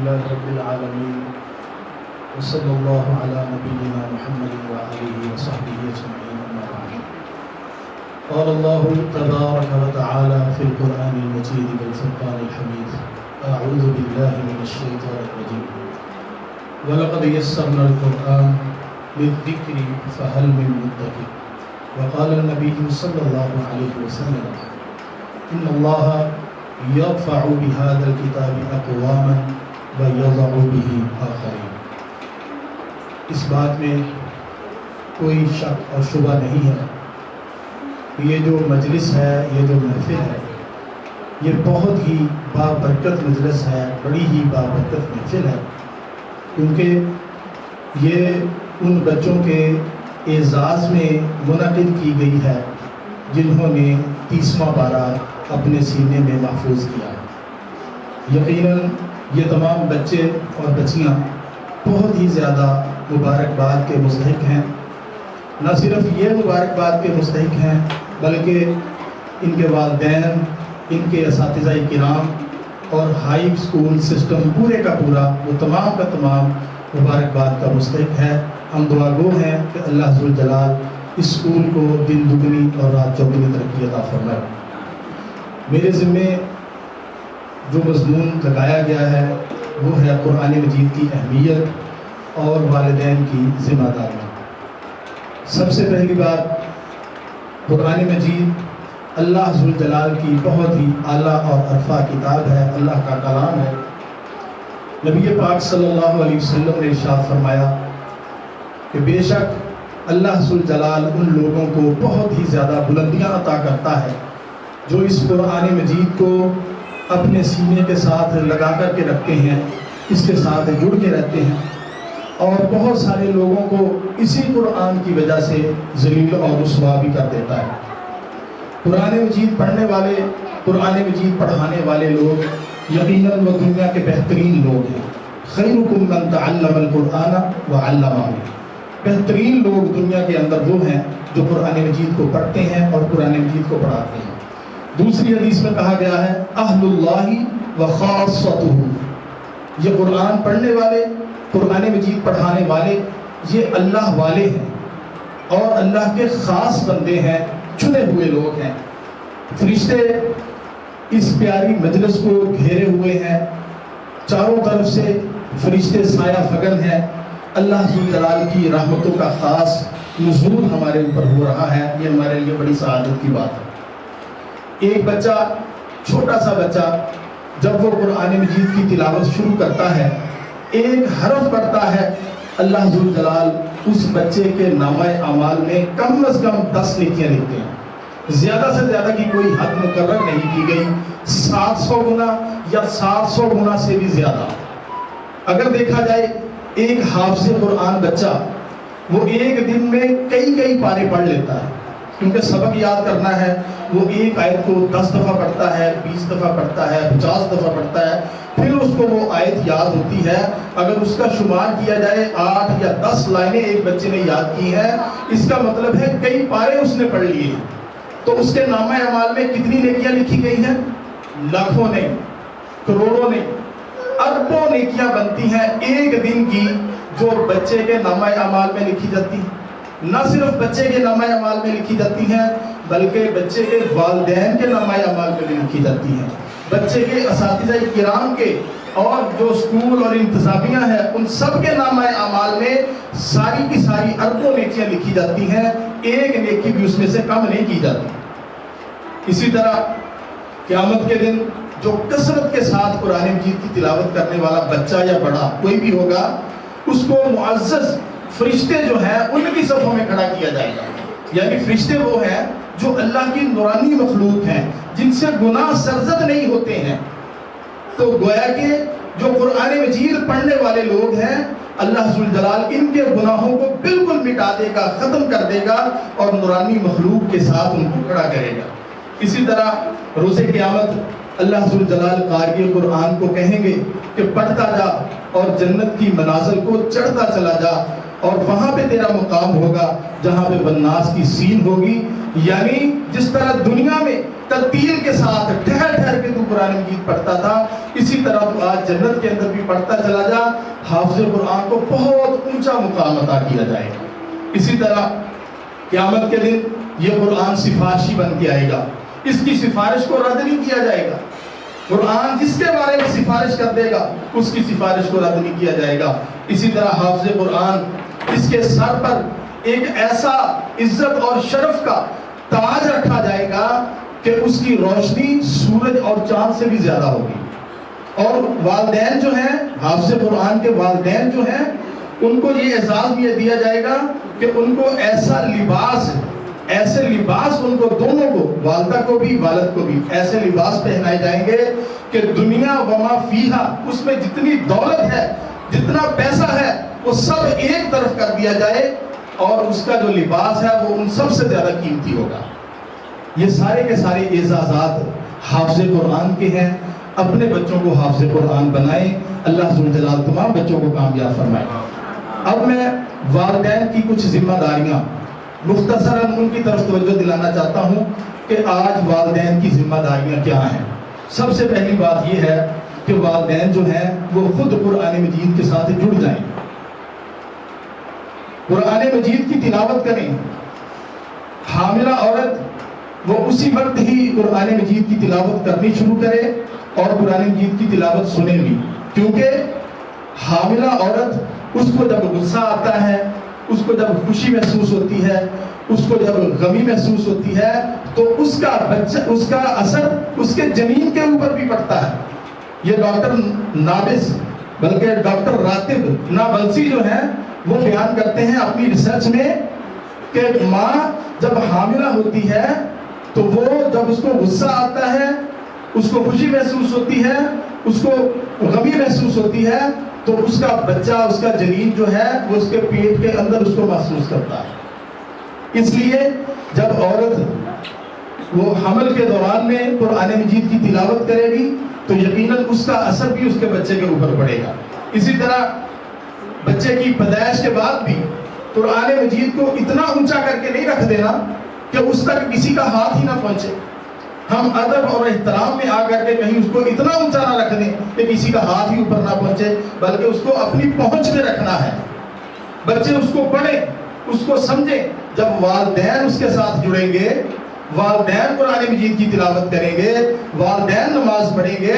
لله رب العالمين وصلى الله على نبينا محمد وآله وصحبه أجمعين أما بعد. قال الله تبارك وتعالى في القرآن المجيد والفرقان الحميد: أعوذ بالله من الشيطان الرجيم ولقد يسرنا القرآن للذكر فهل من مدكر. وقال النبي صلى الله عليه وسلم: إن الله يرفع بهذا الكتاب أقواما ويضع به آخرين. اس بات میں کوئی شک اور شبہ نہیں ہے، یہ جو مجلس ہے، یہ جو محفل ہے، یہ بہت ہی بابرکت مجلس ہے، بڑی ہی بابرکت محفل ہے، کیونکہ یہ ان بچوں کے اعزاز میں منعقد کی گئی ہے جنہوں نے 30واں پارہ اپنے سینے میں محفوظ کیا ہے۔ یقیناً یہ تمام بچے اور بچیاں بہت ہی زیادہ مبارکباد کے مستحق ہیں۔ نہ صرف یہ مبارکباد کے مستحق ہیں بلکہ ان کے والدین، ان کے اساتذہ کرام اور ہائی اسکول سسٹم پورے کا پورا، وہ تمام کا تمام مبارکباد کا مستحق ہے۔ ہم دعا گو ہیں کہ اللہ ذوالجلال اس اسکول کو دن دگنی اور رات چوگنی ترقی عطا فرمائے۔ میرے ذمے جو مضمون لگایا گیا ہے وہ ہے قرآن مجید کی اہمیت اور والدین کی ذمہ داری۔ سب سے پہلی بات، قرآن مجید اللہ ذوالجلال کی بہت ہی اعلیٰ اور عرفہ کتاب ہے، اللہ کا کلام ہے۔ نبی پاک صلی اللہ علیہ وسلم نے ارشاد فرمایا کہ بے شک اللہ ذوالجلال ان لوگوں کو بہت ہی زیادہ بلندیاں عطا کرتا ہے جو اس قرآن مجید کو اپنے سینے کے ساتھ لگا کر کے رکھتے ہیں، اس کے ساتھ جڑ کے رہتے ہیں، اور بہت سارے لوگوں کو اسی قرآن کی وجہ سے ذلیل اور رسوا بھی کر دیتا ہے۔ قرآن مجید پڑھنے والے، قرآن مجید پڑھانے والے لوگ یقیناً وہ دنیا کے بہترین لوگ ہیں۔ خیرکم من تعلم القرآن وعلمہ، بہترین لوگ دنیا کے اندر وہ ہیں جو قرآن مجید کو پڑھتے ہیں اور قرآن مجید کو پڑھاتے ہیں۔ دوسری حدیث میں کہا گیا ہے اہل اللہ وخاصتہ، یہ قرآن پڑھنے والے، قرآن مجید پڑھانے والے یہ اللہ والے ہیں اور اللہ کے خاص بندے ہیں، چنے ہوئے لوگ ہیں۔ فرشتے اس پیاری مجلس کو گھیرے ہوئے ہیں، چاروں طرف سے فرشتے سایہ فگن ہیں۔ اللہ ذوالجلال کی رحمتوں کا خاص نزول ہمارے اوپر ہو رہا ہے، یہ ہمارے لیے بڑی سعادت کی بات ہے۔ ایک بچہ، چھوٹا سا بچہ جب وہ قرآن مجید کی تلاوت شروع کرتا ہے، ایک حرف پڑھتا ہے، اللہ ذوالجلال اس بچے کے نامہ اعمال میں کم از کم 10 نیکیاں لکھتے ہیں۔ زیادہ سے زیادہ کی کوئی حد مقرر نہیں کی گئی، 700 گنا یا 700 گنا سے بھی زیادہ۔ اگر دیکھا جائے ایک حافظ قرآن بچہ وہ ایک دن میں کئی پارے پڑھ لیتا ہے، کیونکہ سبق یاد کرنا ہے، وہ ایک آیت کو 10 دفعہ پڑھتا ہے، 20 دفعہ پڑھتا ہے، 50 دفعہ پڑھتا ہے، پھر اس کو وہ آیت یاد ہوتی ہے۔ اگر اس کا شمار کیا جائے 8 یا 10 لائنیں ایک بچے نے یاد کی ہیں، اس کا مطلب ہے کئی پارے اس نے پڑھ لیے ہیں۔ تو اس کے نامہ اعمال میں کتنی نیکیاں لکھی گئی ہیں؟ لاکھوں نہیں، کروڑوں نہیں، اربوں نیکیاں بنتی ہیں ایک دن کی جو بچے کے نامہ اعمال میں لکھی جاتی ہیں۔ نہ صرف بچے کے نامہ اعمال میں لکھی جاتی ہیں بلکہ بچے کے والدین کے نامہ اعمال میں بھی لکھی جاتی ہیں، بچے کے اساتذہ کرام کے اور جو اسکول اور انتظامیہ ہے ان سب کے نامہ اعمال میں ساری کی ساری اربوں نیکیاں لکھی جاتی ہیں، ایک نیکی بھی اس میں سے کم نہیں کی جاتی۔ اسی طرح قیامت کے دن جو کثرت کے ساتھ قرآن مجید کی تلاوت کرنے والا بچہ یا بڑا کوئی بھی ہوگا، اس کو معزز فرشتے جو ہیں ان کی صفوں میں کھڑا کیا جائے گا۔ یعنی فرشتے وہ ہیں جو اللہ کی نورانی مخلوق ہیں، جن سے گناہ سرزد نہیں ہوتے ہیں۔ تو گویا کہ جو قرآن مجید پڑھنے والے لوگ ہیں، اللہ ذوالجلال ان کے گناہوں کو بالکل مٹا دے گا، ختم کر دے گا اور نورانی مخلوق کے ساتھ ان کو کھڑا کرے گا۔ اسی طرح روز قیامت اللہ ذوالجلال قاری قرآن کو کہیں گے کہ پڑھتا جا اور جنت کی منازل کو چڑھتا چلا جا، اور وہاں پہ تیرا مقام ہوگا جہاں پہ والناس کی سین ہوگی۔ یعنی جس طرح دنیا میں ترتیل کے ساتھ ٹھہر ٹھہر کے تو قرآن مجید پڑھتا تھا، اسی طرح تو آج جنت کے اندر بھی پڑھتا چلا جا، حافظ قرآن کو بہت اونچا مقام عطا کیا جائے گا۔ اسی طرح قیامت کے دن یہ قرآن سفارشی بن کے آئے گا، اس کی سفارش کو رد نہیں کیا جائے گا۔ قرآن جس کے بارے میں سفارش کر دے گا اس کی سفارش کو رد نہیں کیا جائے گا۔ اسی طرح حافظ قرآن، اس کے سر پر ایک ایسا عزت اور شرف کا تاج رکھا جائے گا کہ اس کی روشنی سورج اور چاند سے بھی زیادہ ہوگی۔ اور والدین جو ہیں، حافظ قرآن کے والدین جو ہیں، ان کو یہ اعزاز بھی دیا جائے گا کہ ان کو ایسا لباس، ایسے لباس ان کو دونوں کو، والدہ کو بھی والد کو بھی ایسے لباس پہنائے جائیں گے کہ دنیا وما فیہا، اس میں جتنی دولت ہے، جتنا پیسہ ہے، وہ سب ایک طرف کر دیا جائے اور اس کا جو لباس ہے وہ ان سب سے زیادہ قیمتی ہوگا۔ یہ سارے کے سارے اعزازات حافظ قرآن کے ہیں۔ اپنے بچوں کو حافظ قرآن بنائیں، اللہ ذو الجلال تمام بچوں کو کامیاب فرمائے۔ اب میں والدین کی کچھ ذمہ داریاں مختصراً ان کی طرف توجہ دلانا چاہتا ہوں کہ آج والدین کی ذمہ داریاں کیا ہیں۔ سب سے پہلی بات یہ ہے کہ والدین جو ہیں وہ خود قرآن مجید کے ساتھ جڑ جائیں، قرآن مجید کی تلاوت کریں۔ حاملہ عورت وہ اسی وقت ہی قرآن مجید کی تلاوت کرنی شروع کرے اور قرآن مجید کی تلاوت سنے بھی، کیونکہ حاملہ عورت، اس کو جب غصہ آتا ہے، اس کو جب خوشی محسوس ہوتی ہے، اس کو جب غمی محسوس ہوتی ہے، تو اس کا بچہ، اس کا اثر اس کے جنین کے اوپر بھی پڑتا ہے۔ یہ ڈاکٹر نابس بلکہ ڈاکٹر راتب نابلسی جو ہیں وہ بیان کرتے ہیں اپنی ریسرچ میں کہ ماں جب حاملہ ہوتی ہے تو وہ جب اس کو غصہ آتا ہے، اس کو خوشی محسوس ہوتی ہے، اس کو غمی محسوس ہوتی ہے، تو اس کا بچہ، اس کا جنین جو ہے وہ اس کے پیٹ کے اندر اس کو محسوس کرتا ہے۔ اس لیے جب عورت وہ حمل کے دوران میں قرآن مجید کی تلاوت کرے گی تو یقیناً اس کا اثر بھی اس کے بچے کے اوپر پڑے گا۔ اسی طرح بچے کی پیدائش کے بعد بھی قرآن مجید کو اتنا اونچا کر کے نہیں رکھ دینا کہ اس تک کسی کا ہاتھ ہی نہ پہنچے۔ ہم ادب اور احترام میں آ کر کے کہیں اس کو اتنا اونچا نہ رکھ دیں کہ کسی کا ہاتھ ہی اوپر نہ پہنچے، بلکہ اس کو اپنی پہنچ میں رکھنا ہے۔ بچے اس کو پڑھیں، اس کو سمجھیں۔ جب والدین اس کے ساتھ جڑیں گے، والدین قرآن مجید کی تلاوت کریں گے، والدین نماز پڑھیں گے،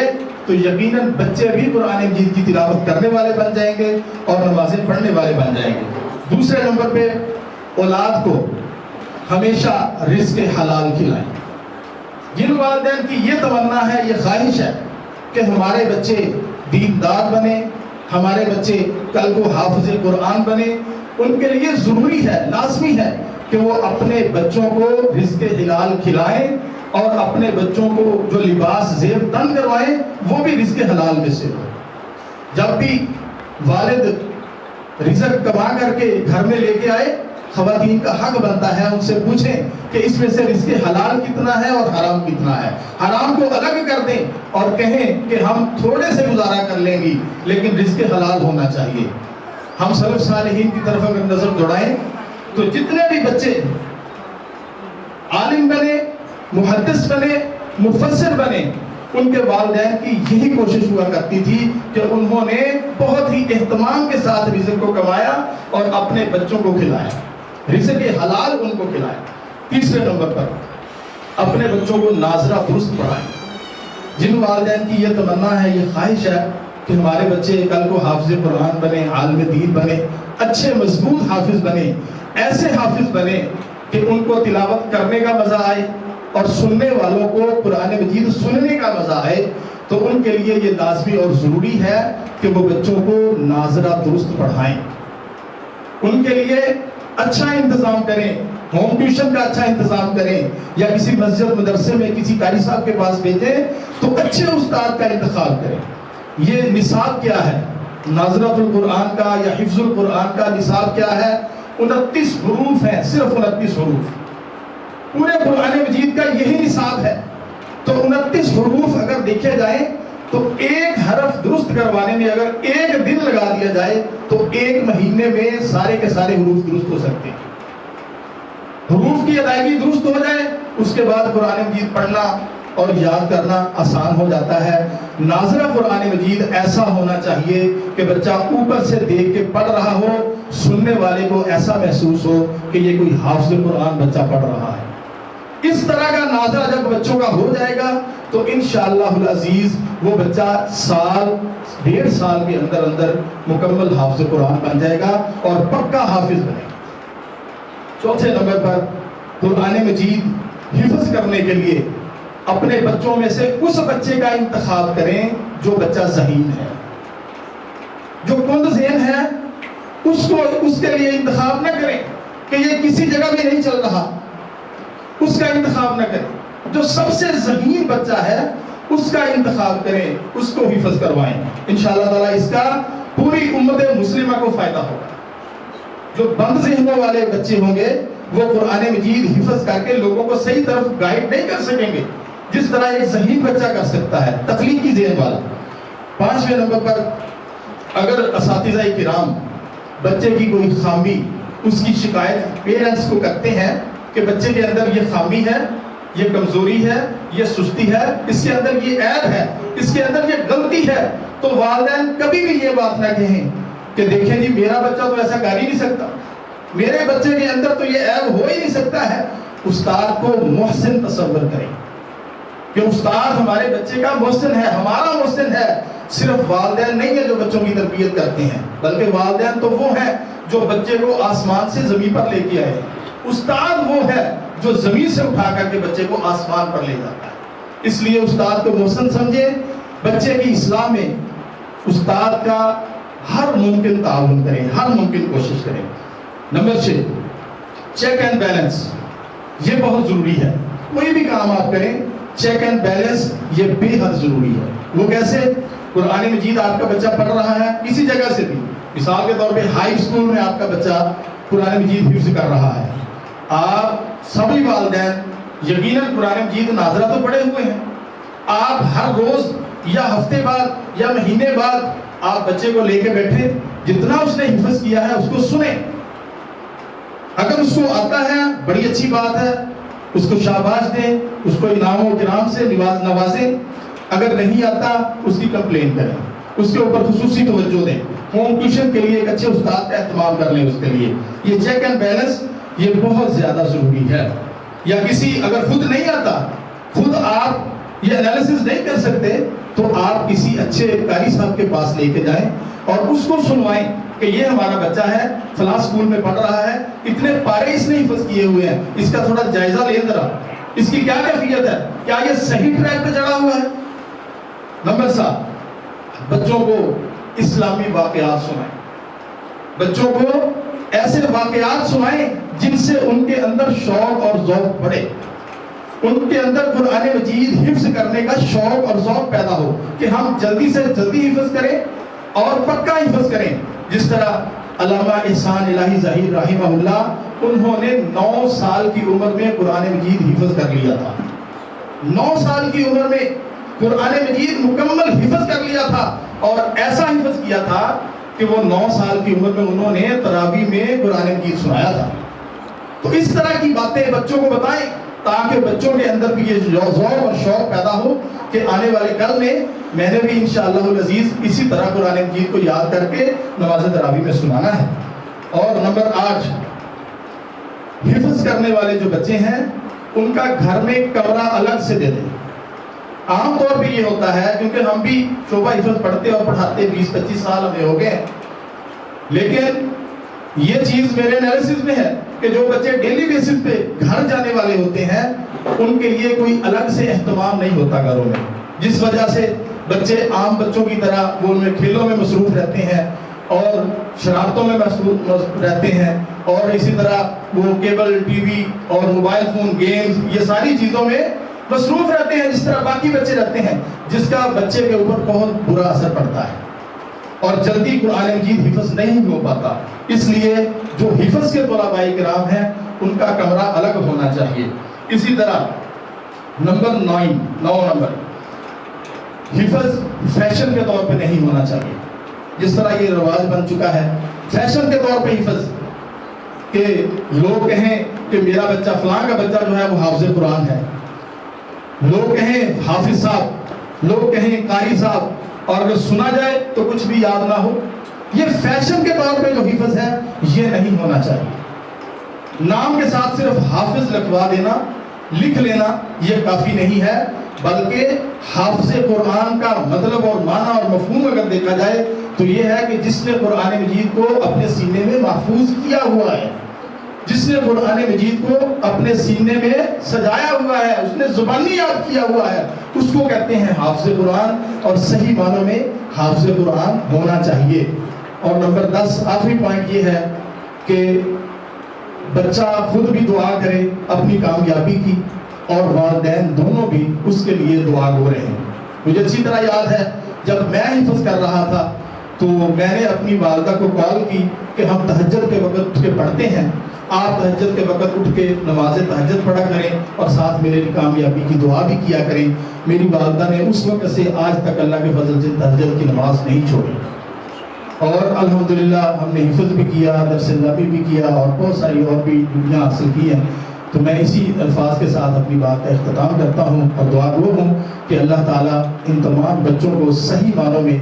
تو یقیناً بچے بھی قرآن مجید کی تلاوت کرنے والے بن جائیں گے اور نمازیں پڑھنے والے بن جائیں گے۔ دوسرے نمبر پہ اولاد کو ہمیشہ رزق حلال کھلائیں۔ جن والدین کی یہ تمنا ہے، یہ خواہش ہے کہ ہمارے بچے دیندار بنے، ہمارے بچے کل کو حافظ قرآن بنے، ان کے لیے ضروری ہے، لازمی ہے کہ وہ اپنے بچوں کو رزق حلال کھلائیں اور اپنے بچوں کو جو لباس زیب تن کروائیں وہ بھی رزق حلال میں سے ہو۔ جب بھی والد رزق کما کر کے گھر میں لے کے آئے، خواتین کا حق بنتا ہے ان سے پوچھیں کہ اس میں سے رزق حلال کتنا ہے اور حرام کتنا ہے۔ حرام کو الگ کر دیں اور کہیں کہ ہم تھوڑے سے گزارا کر لیں گی لیکن رزق حلال ہونا چاہیے۔ ہم سلف صالحین کی طرف اگر نظر دوڑائیں تو جتنے بھی بچے عالم بنے، محدث بنے، مفسر بنے، ان کے والدین کی یہی کوشش ہوا کرتی تھی کہ انہوں نے بہت ہی اہتمام کے ساتھ رزق کو کمایا اور اپنے بچوں کو کھلایا، رزق حلال ان کو کھلایا۔ تیسرے نمبر پر اپنے بچوں کو ناظرہ درست پڑھائیں۔ جن والدین کی یہ تمنا ہے، یہ خواہش ہے کہ ہمارے بچے کل کو حافظ قرآن بنے، عالم دین بنے، اچھے مضبوط حافظ بنے، ایسے حافظ بنے کہ ان کو تلاوت کرنے کا مزہ آئے اور سننے والوں کو قرآن مجید سننے کا مزہ آئے، تو ان کے لیے یہ لازمی اور ضروری ہے کہ وہ بچوں کو ناظرہ درست پڑھائیں، ان کے لیے اچھا انتظام کریں، ہوم ٹیوشن کا اچھا انتظام کریں، یا کسی مسجد مدرسے میں کسی قاری صاحب کے پاس بھیجیں تو اچھے استاد کا انتخاب کریں۔ یہ نصاب کیا ہے ناظرۃ القرآن کا یا حفظ القرآن کا نصاب کیا ہے؟ 29 حروف ہیں، صرف 29 حروف، پورے قرآن مجید کا یہی نصاب ہے۔ تو 29 حروف اگر دیکھے جائیں تو ایک حرف درست کروانے میں اگر ایک دن لگا دیا جائے تو ایک مہینے میں سارے کے سارے حروف درست ہو سکتے ہیں۔ حروف کی ادائیگی درست ہو جائے اس کے بعد قرآن مجید پڑھنا اور یاد کرنا آسان ہو جاتا ہے۔ ناظرہ قرآن مجید ایسا ہونا چاہیے کہ بچہ اوپر سے دیکھ کے پڑھ رہا ہو، سننے والے کو ایسا محسوس ہو کہ یہ کوئی حافظ قرآن بچہ پڑھ رہا ہے۔ اس طرح کا ناظرہ جب بچوں کا ہو جائے گا تو انشاءاللہ العزیز وہ بچہ سال 1.5 سال کے اندر مکمل حافظ قرآن بن جائے گا اور پکا حافظ بنے گا۔ چوتھے نمبر پر قرآن مجید حفظ کرنے کے لیے اپنے بچوں میں سے اس بچے کا انتخاب کریں جو بچہ ذہین ہے، جو کند ذہن ہے، اس کے لیے انتخاب نہ کریں کہ یہ کسی جگہ بھی نہیں چل رہا، اس کا انتخاب نہ کریں۔ جو سب سے ذہین بچہ ہے اس کا انتخاب کریں، اس کو حفظ کروائیں، انشاءاللہ تعالیٰ اس کا پوری امت مسلمہ کو فائدہ ہوگا۔ جو بند ذہنوں والے بچے ہوں گے وہ قرآن مجید حفظ کر کے لوگوں کو صحیح طرف گائیڈ نہیں کر سکیں گے جس طرح ایک ذہین بچہ کر سکتا ہے، تخلیقی ذہن والا۔ 5ویں نمبر پر اگر اساتذہ کرام بچے کی کوئی خامی، اس کی شکایت پیرنٹس کو کرتے ہیں کہ بچے کے اندر یہ خامی ہے، یہ کمزوری ہے، یہ سستی ہے، اس کے اندر یہ عیب ہے، اس کے اندر یہ غلطی ہے، تو والدین کبھی بھی یہ بات نہ کہیں کہ دیکھیں جی میرا بچہ تو ایسا کر ہی نہیں سکتا، میرے بچے کے اندر تو یہ عیب ہو ہی نہیں سکتا ہے۔ استاد کو محسن تصور کریں کہ استاد ہمارے بچے کا محسن ہے، ہمارا محسن ہے۔ صرف والدین نہیں ہے جو بچوں کی تربیت کرتے ہیں، بلکہ والدین تو وہ ہیں جو بچے کو آسمان سے زمین پر لے کے آئے، استاد وہ ہے جو زمین سے اٹھا کر کے بچے کو آسمان پر لے جاتا ہے۔ اس لیے استاد کو محسن سمجھیں، بچے کی اصلاح میں استاد کا ہر ممکن تعاون کریں، ہر ممکن کوشش کریں۔ نمبر 6، چیک اینڈ بیلنس، یہ بہت ضروری ہے۔ کوئی بھی کام آپ کریں چیک اینڈ بیلنس یہ بے حد ضروری ہے۔ وہ کیسے؟ قرآن مجید آپ کا بچہ پڑھ رہا ہے کسی جگہ سے بھی، مثال کے طور پہ ہائی اسکول میں آپ کا بچہ قرآن مجید حفظ کر رہا ہے، آپ سبھی والدین یقیناً قرآن مجید ناظرہ تو پڑھے ہوئے ہیں، آپ ہر روز یا ہفتے بعد یا مہینے بعد آپ بچے کو لے کے بیٹھے، جتنا اس نے حفظ کیا ہے اس کو سنیں۔ اگر اس کو آتا ہے بڑی اچھی بات ہے، اس کو شاباش دیں، اس کو انعام و کرام سے نوازیں۔ اگر نہیں آتا اس کی کمپلین کریں، اس کے اوپر خصوصی توجہ دیں، ہوم ٹیوشن کے لیے ایک اچھے استاد کا اہتمام کر لیں۔ اس کے لیے یہ چیک اینڈ بیلنس یہ بہت زیادہ ضروری ہے۔ یا کسی اگر خود نہیں آتا، خود آپ یہ انالیسس نہیں کر سکتے، تو آپ کسی اچھے قاری صاحب کے پاس لے کے جائیں اور اس کو سنوائیں کہ یہ ہمارا بچہ ہے، فلاں اسکول میں پڑھ رہا ہے، اتنے پارے اس نے حفظ کیے ہوئے ہیں، اس کا تھوڑا جائزہ لیں ذرا، اس کی کیا کیفیت ہے، کیا یہ صحیح ٹریک پہ چڑھا ہوا ہے۔ نمبر 7، بچوں کو اسلامی واقعات سنائیں، بچوں کو ایسے واقعات سنائیں جن سے ان کے اندر شوق اور ذوق بڑھے، ان کے اندر قرآن مجید حفظ کرنے کا شوق اور ذوق پیدا ہو کہ ہم جلدی سے جلدی حفظ کریں اور پکا حفظ کریں۔ جس طرح علامہ احسان الہی ظہیر رحمہ اللہ، انہوں نے 9 سال کی عمر میں قرآن مجید حفظ کر لیا تھا، 9 سال کی عمر میں قرآن مجید مکمل حفظ کر لیا تھا، اور ایسا حفظ کیا تھا کہ وہ 9 سال کی عمر میں انہوں نے تراویح میں قرآن مجید سنایا تھا۔ تو اس طرح کی باتیں بچوں کو بتائیں تاکہ بچوں کے اندر بھی یہ ذوق اور شوق پیدا ہو کہ آنے والے کل میں نے بھی انشاءاللہ العزیز اسی طرح قرآن مجید کو یاد کر کے نماز تراویح میں سنانا ہے۔ اور نمبر 8، حفظ کرنے والے جو بچے ہیں ان کا گھر میں کمرہ الگ سے دے دیں۔ عام طور پہ یہ ہوتا ہے کیونکہ ہم بھی شعبہ حفظ پڑھتے اور پڑھاتے 20-25 سال ہمیں ہو گئے، لیکن یہ چیز میرے انالیسس میں ہے کہ جو بچے ڈیلی بیسس پہ گھر جانے والے ہوتے ہیں ان کے لیے کوئی الگ سے اہتمام نہیں ہوتا گھروں میں، جس وجہ سے بچے عام بچوں کی طرح وہ ان میں کھیلوں میں مصروف رہتے ہیں اور شرارتوں میں مصروف رہتے ہیں، اور اسی طرح وہ کیبل ٹی وی اور موبائل فون گیمز یہ ساری چیزوں میں مصروف رہتے ہیں جس طرح باقی بچے رہتے ہیں، جس کا بچے کے اوپر بہت برا اثر پڑتا ہے اور جلدی قرآن مجید حفظ نہیں ہو پاتا۔ اس لیے جو حفظ کے طلباء کرام ہیں ان کا کمرہ الگ ہونا چاہیے۔ اسی طرح نمبر 9 نمبر، حفظ فیشن کے طور پہ نہیں ہونا چاہیے، جس طرح یہ رواج بن چکا ہے فیشن کے طور پہ حفظ۔ کہ لوگ کہیں کہ میرا بچہ فلاں کا بچہ جو ہے وہ حافظ قرآن ہے، لوگ کہیں حافظ صاحب، لوگ کہیں قاری صاحب، اور اگر سنا جائے تو کچھ بھی یاد نہ ہو. یہ فیشن کے طور پہ جو حفظ ہے یہ نہیں ہونا چاہیے. نام کے ساتھ صرف حافظ لکھوا دینا، لکھ لینا یہ کافی نہیں ہے، بلکہ حافظ قرآن کا مطلب اور معنی اور مفہوم اگر دیکھا جائے تو یہ ہے کہ جس نے قرآن مجید کو اپنے سینے میں محفوظ کیا ہوا ہے، جس نے قرآن مجید کو اپنے سینے میں سجایا ہوا ہے، اس نے زبانی یاد کیا ہوا ہے، اس کو کہتے ہیں حافظ قرآن، اور صحیح معنوں میں حافظ قرآن ہونا چاہیے. اور نمبر 10 آخری پوائنٹ یہ ہے کہ بچہ خود بھی دعا کرے اپنی کامیابی کی، اور والدین دونوں بھی اس کے لیے دعا گو رہے ہیں. مجھے اچھی طرح یاد ہے جب میں حفظ کر رہا تھا تو میں نے اپنی والدہ کو کال کی کہ ہم تہجد کے وقت اٹھ کے پڑھتے ہیں، آپ تہجد کے وقت اٹھ کے نماز تہجد پڑھا کریں اور ساتھ میرے لیے کامیابی کی دعا بھی کیا کریں. میری والدہ نے اس وقت سے آج تک اللہ کے فضل سے تہجد کی نماز نہیں چھوڑی، اور الحمدللہ ہم نے حفظ بھی کیا، درس نبی بھی کیا، اور بہت ساری اور بھی ڈگریاں حاصل کی ہیں. تو میں اسی الفاظ کے ساتھ اپنی بات کا اختتام کرتا ہوں اور دعا گو ہوں کہ اللہ تعالیٰ ان تمام بچوں کو صحیح معنوں میں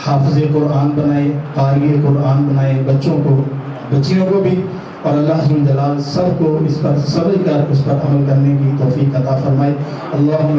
حافظ قرآن بنائے، قاری قرآن بنائے، بچوں کو، بچیوں کو بھی، اور اللہ ذو الجلال سب کو اس پر صبر کر اس پر عمل کرنے کی توفیق عطا فرمائے. اللہم